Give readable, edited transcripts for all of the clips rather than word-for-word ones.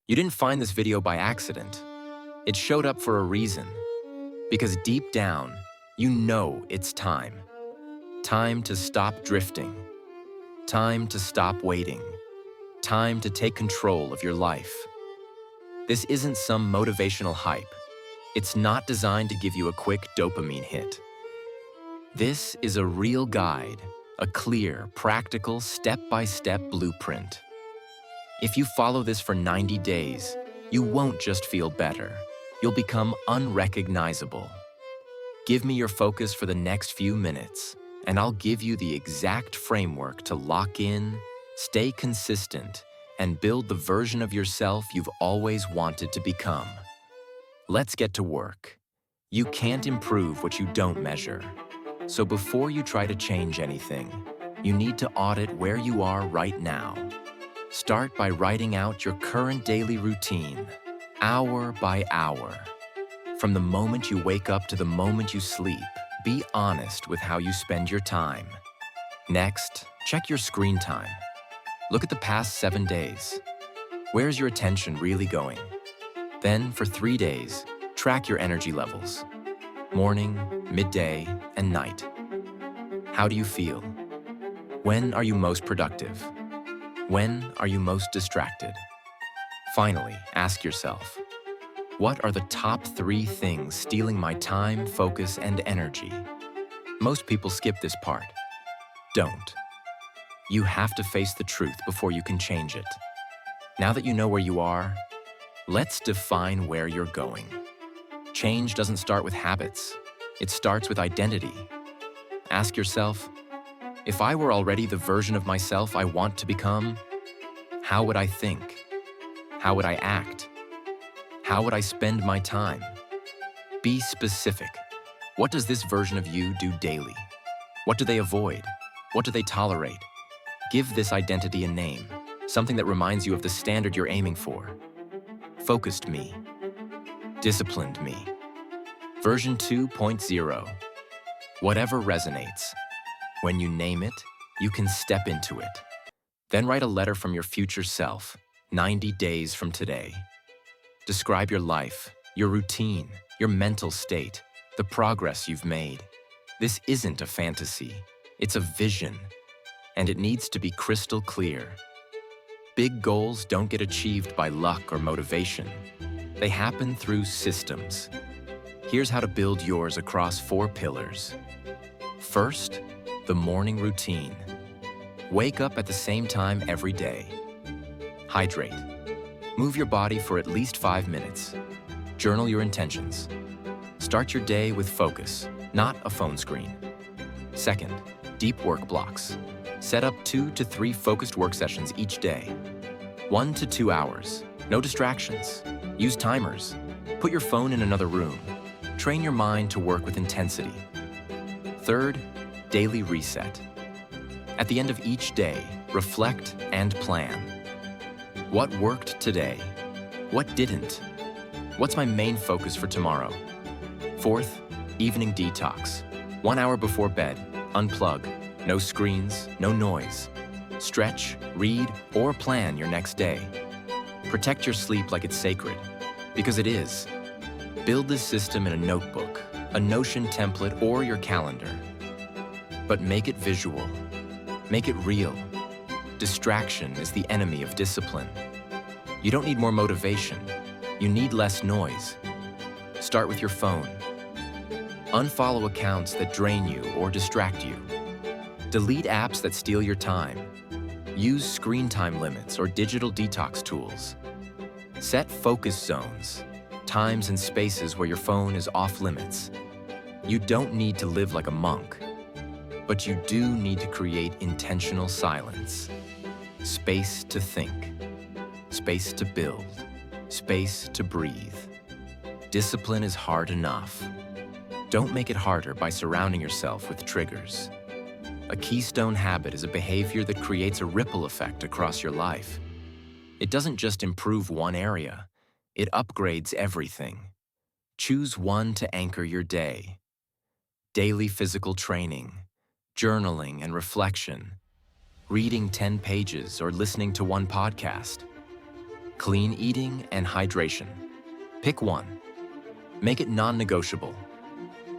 You didn't find this video by accident. It showed up for a reason. Because deep down, you know it's time. Time to stop drifting. Time to stop waiting. Time to take control of your life. This isn't some motivational hype. It's not designed to give you a quick dopamine hit. This is a real guide, a clear, practical, step-by-step blueprint. If you follow this for 90 days, you won't just feel better. You'll become unrecognizable. Give me your focus for the next few minutes, and I'll give you the exact framework to lock in, stay consistent, and build the version of yourself you've always wanted to become. Let's get to work. You can't improve what you don't measure. So before you try to change anything, you need to audit where you are right now. Start by writing out your current daily routine, hour by hour. From the moment you wake up to the moment you sleep, be honest with how you spend your time. Next, check your screen time. Look at the past 7 days. Where's your attention really going? Then, for 3 days, track your energy levels. Morning, midday, and night. How do you feel? When are you most productive? When are you most distracted? Finally, ask yourself, what are the top 3 things stealing my time, focus, and energy? Most people skip this part. Don't. You have to face the truth before you can change it. Now that you know where you are, let's define where you're going. Change doesn't start with habits. It starts with identity. Ask yourself, if I were already the version of myself I want to become, how would I think? How would I act? How would I spend my time? Be specific. What does this version of you do daily? What do they avoid? What do they tolerate? Give this identity a name, something that reminds you of the standard you're aiming for. Focused me. Disciplined me. Version 2.0. Whatever resonates. When you name it, you can step into it. Then write a letter from your future self, 90 days from today. Describe your life, your routine, your mental state, the progress you've made. This isn't a fantasy, it's a vision, and it needs to be crystal clear. Big goals don't get achieved by luck or motivation. They happen through systems. Here's how to build yours across 4 pillars. First, the morning routine. Wake up at the same time every day. Hydrate. Move your body for at least 5 minutes. Journal your intentions. Start your day with focus, not a phone screen. Second, deep work blocks. Set up 2 to 3 focused work sessions each day. 1 to 2 hours. No distractions. Use timers. Put your phone in another room. Train your mind to work with intensity. Third, daily reset. At the end of each day, reflect and plan. What worked today? What didn't? What's my main focus for tomorrow? Fourth, evening detox. 1 hour before bed, unplug. No screens, no noise. Stretch, read, or plan your next day. Protect your sleep like it's sacred, because it is. Build this system in a notebook, a Notion template, or your calendar. But make it visual. Make it real. Distraction is the enemy of discipline. You don't need more motivation. You need less noise. Start with your phone. Unfollow accounts that drain you or distract you. Delete apps that steal your time. Use screen time limits or digital detox tools. Set focus zones, times and spaces where your phone is off limits. You don't need to live like a monk, but you do need to create intentional silence. Space to think, space to build, space to breathe. Discipline is hard enough. Don't make it harder by surrounding yourself with triggers. A keystone habit is a behavior that creates a ripple effect across your life. It doesn't just improve one area, it upgrades everything. Choose one to anchor your day. Daily physical training, journaling and reflection, reading 10 pages or listening to 1 podcast. clean eating, and hydration. Pick one. Make it non-negotiable.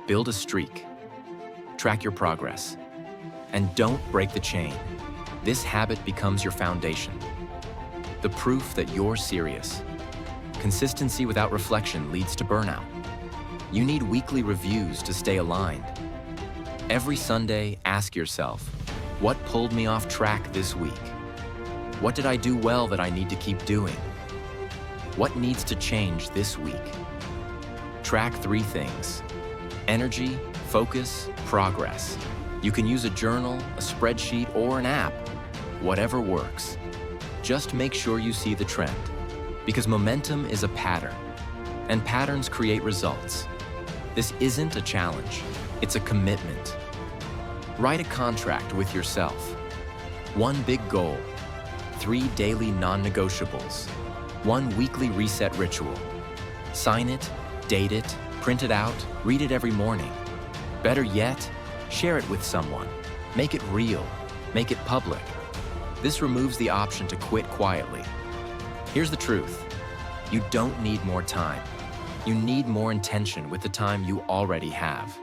Build a streak. Track your progress. And don't break the chain. This habit becomes your foundation. The proof that you're serious. Consistency without reflection leads to burnout. You need weekly reviews to stay aligned. Every Sunday, ask yourself, what pulled me off track this week? What did I do well that I need to keep doing? What needs to change this week? Track 3 things: energy, focus, progress. You can use a journal, a spreadsheet, or an app. Whatever works. Just make sure you see the trend, because momentum is a pattern, and patterns create results. This isn't a challenge, it's a commitment. Write a contract with yourself. 1 big goal, 3 daily non-negotiables, 1 weekly reset ritual. Sign it, date it, print it out, read it every morning. Better yet, share it with someone. Make it real, make it public. This removes the option to quit quietly. Here's the truth. You don't need more time. You need more intention with the time you already have.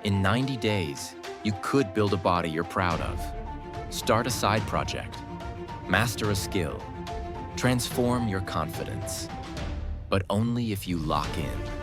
In 90 days, you could build a body you're proud of. Start a side project. Master a skill. Transform your confidence. But only if you lock in.